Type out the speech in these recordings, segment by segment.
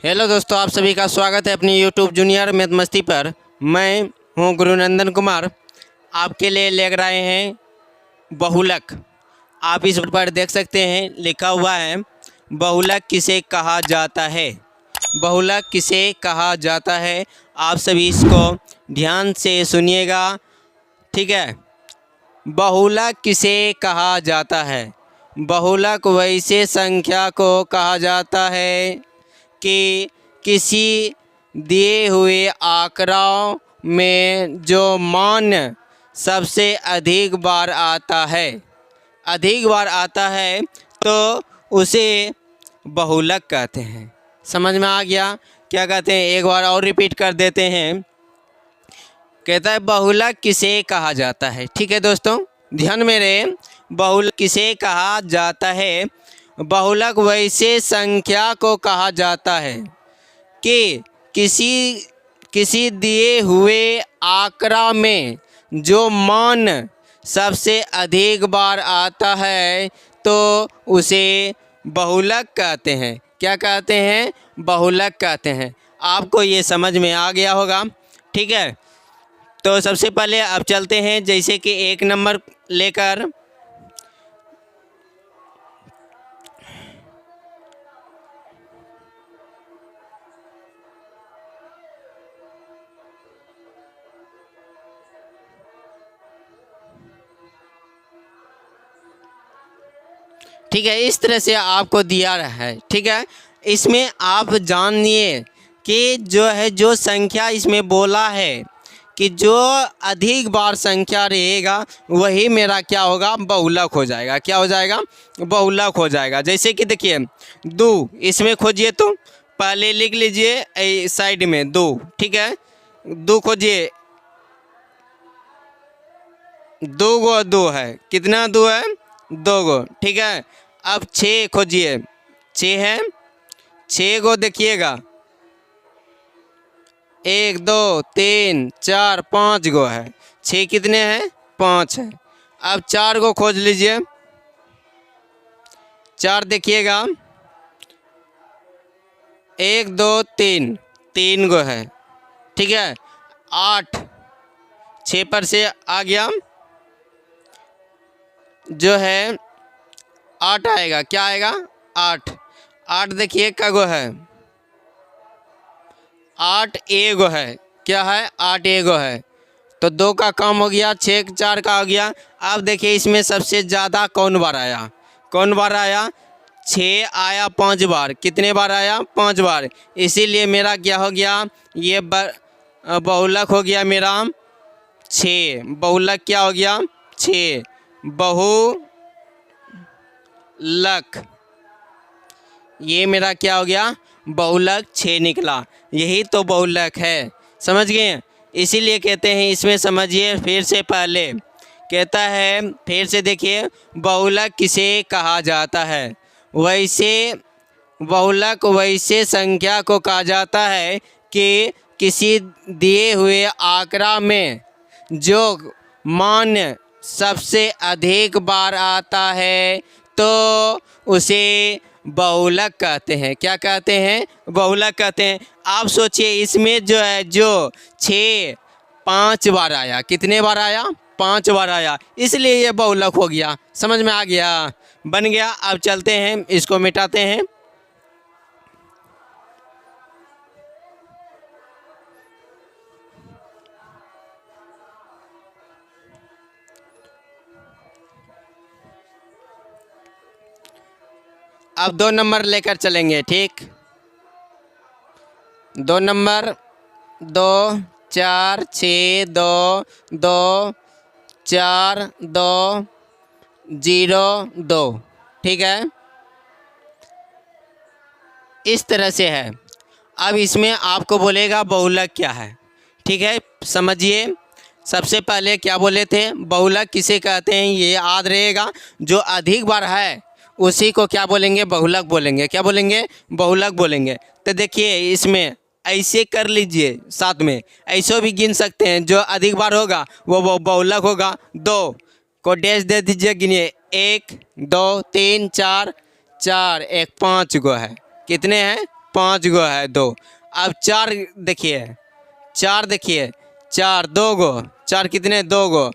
Hello दोस्तों, आप सभी का स्वागत है अपनी यूट्यूब जूनियर मैथ मस्ती पर। मैं हूं गुरुनंदन कुमार। आपके लिए लेकर आए हैं बहुलक। आप इस पर देख सकते हैं, लिखा हुआ है बहुलक किसे कहा जाता है। बहुलक किसे कहा जाता है, आप सभी इसको ध्यान से सुनिएगा, ठीक है। बहुलक किसे कहा जाता है? बहुलक वैसे संख्या को कहा जाता है कि किसी दिए हुए आंकड़ों में जो मान सबसे अधिक बार आता है तो उसे बहुलक कहते हैं। समझ में आ गया? क्या कहते हैं, एक बार और रिपीट कर देते हैं। कहता है बहुलक किसे कहा जाता है। ठीक है दोस्तों, ध्यान मेरे। बहुलक किसे कहा जाता है? बहुलक वैसे संख्या को कहा जाता है कि किसी दिए हुए आंकड़ा में जो मान सबसे अधिक बार आता है तो उसे बहुलक कहते हैं। क्या कहते हैं? बहुलक कहते हैं। आपको ये समझ में आ गया होगा, ठीक है। तो सबसे पहले अब चलते हैं, जैसे कि एक नंबर लेकर ठीक है, इस तरह से आपको दिया रहा है, ठीक है। इसमें आप जानिए कि जो संख्या इसमें बोला है कि जो अधिक बार संख्या रहेगा वही मेरा क्या होगा, बहुलक हो जाएगा। क्या हो जाएगा? बहुलक हो जाएगा। जैसे कि देखिए 2, इसमें खोजिए तो पहले लिख लीजिए साइड में 2, ठीक है। 2 खोजिए, 2 गो 2 है। कितना 2 है? 2 गो, ठीक है। अब 6 खोजिए, 6 है। 6 गो देखिएगा, 1 2 3 4 5 गो है। 6 कितने हैं? 5 है। अब 4 गो खोज लीजिए, 4 देखिएगा, 1 2 3 3 गो है, ठीक है। 8, 6 पर से आ गया, जो है 8 आएगा। क्या आएगा? 8। 8 देखिए का गो है, 8 एगो है। क्या है? 8 एगो है। तो 2 का काम हो गया, 6 4 का हो गया। अब देखिए इसमें सबसे ज़्यादा कौन बार आया? कौन बार आया? 6 आया 5 बार। कितने बार आया? 5 बार। इसीलिए मेरा क्या हो गया, ये बहुलक हो गया मेरा 6। बहुलक क्या हो गया? 6। बहुलक, ये मेरा क्या हो गया? बहुलक 6 निकला। यही तो बहुलक है, समझ गए? इसीलिए कहते हैं, इसमें समझिए फिर से पहले कहता है, फिर से देखिए, बहुलक किसे कहा जाता है? बहुलक वैसे संख्या को कहा जाता है कि किसी दिए हुए आंकड़ा में जो मान सबसे अधिक बार आता है तो उसे बहुलक कहते हैं। क्या कहते हैं? बहुलक कहते हैं। आप सोचिए, इसमें जो है, जो 6 5 बार आया। कितने बार आया? 5 बार आया, इसलिए ये बहुलक हो गया। समझ में आ गया? बन गया। अब चलते हैं, इसको मिटाते हैं। अब 2 नंबर लेकर चलेंगे, ठीक। 2 नंबर 2 4 6 2 2 4 2 0 2, ठीक है। इस तरह से है। अब इसमें आपको बोलेगा बहुलक क्या है, ठीक है। समझिए, सबसे पहले क्या बोले थे? बहुलक किसे कहते हैं ये याद रहेगा। जो अधिक बार है उसी को क्या बोलेंगे? बहुलक बोलेंगे। क्या बोलेंगे? बहुलक बोलेंगे। तो देखिए इसमें ऐसे कर लीजिए, साथ में ऐसे भी गिन सकते हैं। जो अधिक बार होगा वो बहुलक होगा। 2 को डैश दे दीजिए, गिनिए, 1 2 3 4 4 1 5 गो है। कितने हैं? 5 गो है 2। अब 4 देखिए, 4 देखिए, 4 2 गो, 4 कितने 2 गो।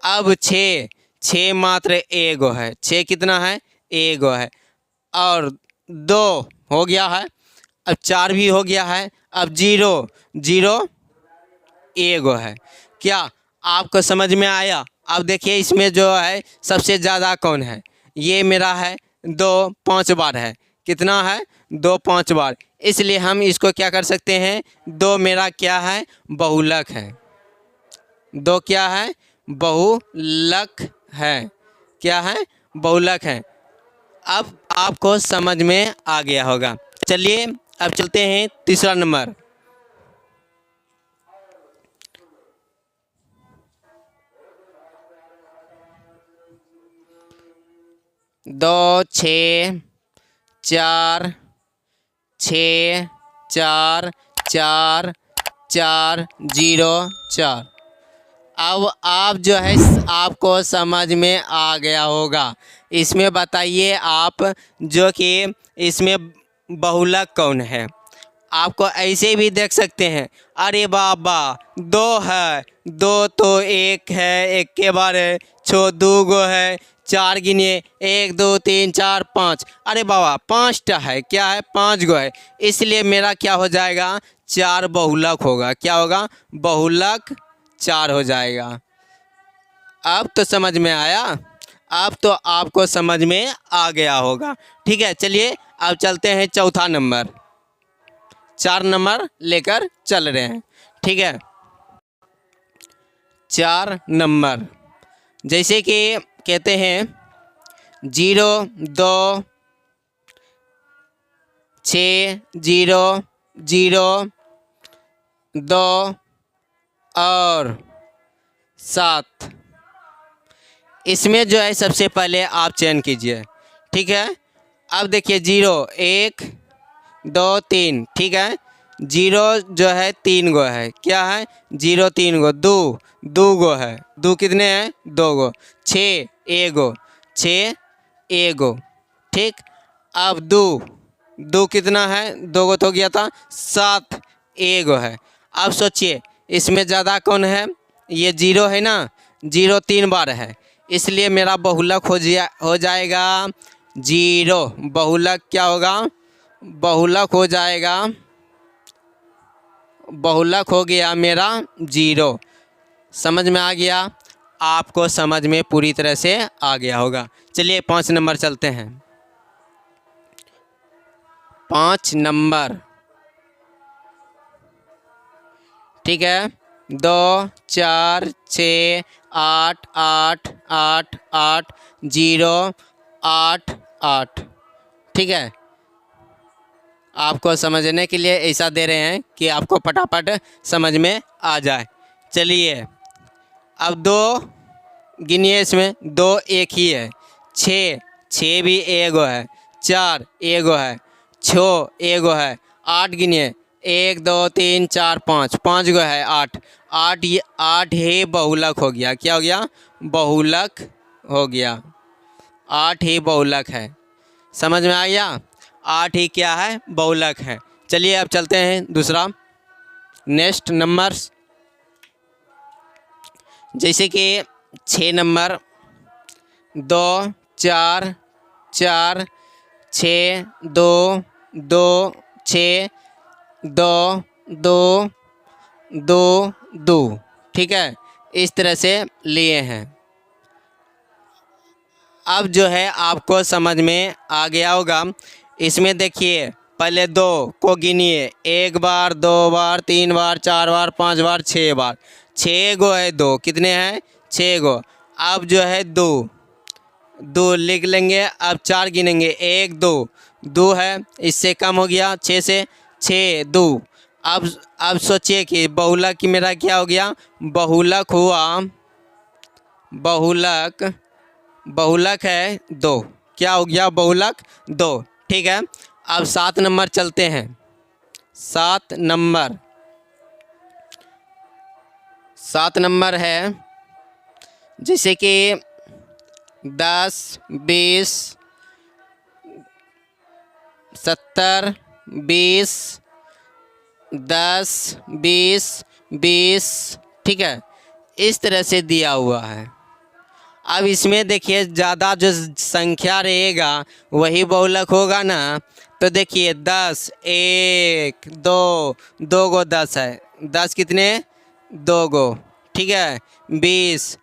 अब 6, 6 मात्र 1 गो है, 6 कितना है 1 गो है। और 2 हो गया है, अब 4 भी हो गया है। अब 0 0 1 गो है। क्या आपको समझ में आया? अब देखिए इसमें जो है सबसे ज़्यादा कौन है, ये मेरा है 2 5 बार है। कितना है 2 5 बार, इसलिए हम इसको क्या कर सकते हैं, 2 मेरा क्या है बहुलक है। 2 क्या है बहुलक है। क्या है बहुलक है। अब आपको समझ में आ गया होगा। चलिए अब चलते हैं तीसरा नंबर। दो 6 4 6 4 4 4 0 4। अब आप जो है आपको समझ में आ गया होगा। इसमें बताइए आप जो कि इसमें बहुलक कौन है। आपको ऐसे भी देख सकते हैं, अरे बाबा 2 है, 2 तो 1 है, 1 के बार है, 6 2 गो है, 4 गिनिए 1 2 3 4 5, अरे बाबा 5टा है, क्या है 5 गो है। इसलिए मेरा क्या हो जाएगा 4 बहुलक होगा। क्या होगा बहुलक 4 हो जाएगा। अब तो समझ में आया, अब तो आपको समझ में आ गया होगा। ठीक है, चलिए अब चलते हैं चौथा नंबर। 4 नंबर लेकर चल रहे हैं। ठीक है, 4 नंबर जैसे कि कहते हैं 0 2 6 0 0 2 और 7। इसमें जो है सबसे पहले आप चयन कीजिए। ठीक है, अब देखिए 0 1 2 3। ठीक है, 0 जो है 3 गो है। क्या है 0 3 गो। 2 2 गो है, 2 कितने हैं 2 गो। 6 1 गो, 6 1 गो। ठीक, अब 2 2 कितना है 2 गो तो गया था। 7 1 गो है। अब सोचिए इसमें ज़्यादा कौन है, ये 0 है ना, 0 3 बार है, इसलिए मेरा बहुलक हो जाएगा 0। बहुलक क्या होगा, बहुलक हो जाएगा, बहुलक हो गया मेरा 0। समझ में आ गया? आपको समझ में पूरी तरह से आ गया होगा। चलिए 5 नंबर चलते हैं। 5 नंबर, ठीक है, 2 4 6 8 8 8 8 0 8 8। ठीक है, आपको समझने के लिए ऐसा दे रहे हैं कि आपको फटाफट समझ में आ जाए। चलिए अब 2 गिनिए, इसमें 2 1 ही है। 6 6 भी 1 गो है। 4 1 गो है। 6 1 गो है। 8 गिनिए 1 2 3 4 5 5 गो है। 8 8 8 ही बहुलक हो गया। क्या हो गया बहुलक हो गया। 8 ही बहुलक है। समझ में आ गया? 8 ही क्या है बहुलक है। चलिए अब चलते हैं दूसरा नेक्स्ट नंबर्स। जैसे कि 6 नंबर, 2 4 4 6 2 2 6 2 2 2 2। ठीक है, इस तरह से लिए हैं। अब जो है आपको समझ में आ गया होगा। इसमें देखिए पहले 2 को गिनिए, 1 बार 2 बार 3 बार 4 बार 5 बार 6 बार। 6 गो है 2, कितने हैं 6 गो। अब जो है 2 2 लिख लेंगे। अब 4 गिनेंगे 1 2 2 है, इससे कम हो गया 6 से 6 2। अब सोचिए कि बहुलक की मेरा क्या हो गया, बहुलक हुआ, बहुलक बहुलक है 2। क्या हो गया बहुलक 2। ठीक है, अब 7 नंबर चलते हैं। 7 नंबर, 7 नंबर है जैसे कि 10 20 70 20, 10, 20, 20, ठीक है, इस तरह से दिया हुआ है। अब इसमें देखिए ज़्यादा जो संख्या रहेगा वही बहुलक होगा ना। तो देखिए 10, 1, 2, 2 गो 10 है, 10 कितने, 2 गो, ठीक है। 20,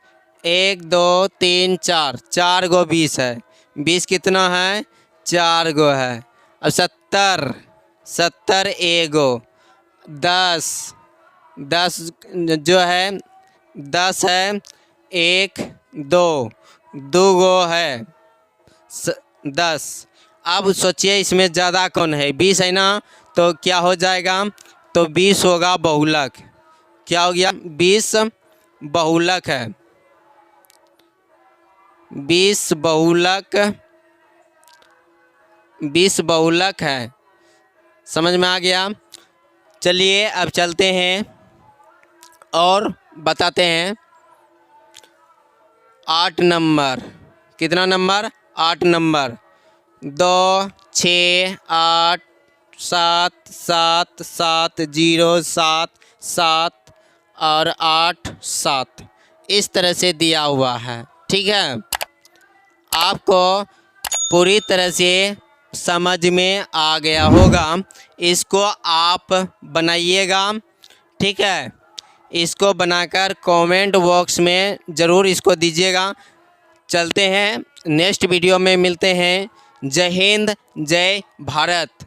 1, 2, 3, 4, 4 गो 20 है, 20 कितना है, 4 गो है। अब 70, 70 1 गो, 10, 10 जो है 10 है, 1, 2, 2 गो है 10। अब सोचिए इसमें ज़्यादा कौन है, 20 है ना, तो क्या हो जाएगा, तो 20 होगा बहुलक। क्या हो गया, 20 बहुलक है, 20 बहुलक, 20 बहुलक है। समझ में आ गया। चलिए अब चलते हैं और बताते हैं 8 नंबर। कितना नंबर, 8 नंबर। 2, 6, 8, 7, 7, 7, 0, 7, 7 और 8, 7 इस तरह से दिया हुआ है, ठीक है। आपको पूरी तरह से समझ में आ गया होगा। इसको आप बनाइएगा, ठीक है। इसको बनाकर कमेंट बॉक्स में ज़रूर इसको दीजिएगा। चलते हैं नेक्स्ट वीडियो में मिलते हैं। जय हिंद, जय भारत।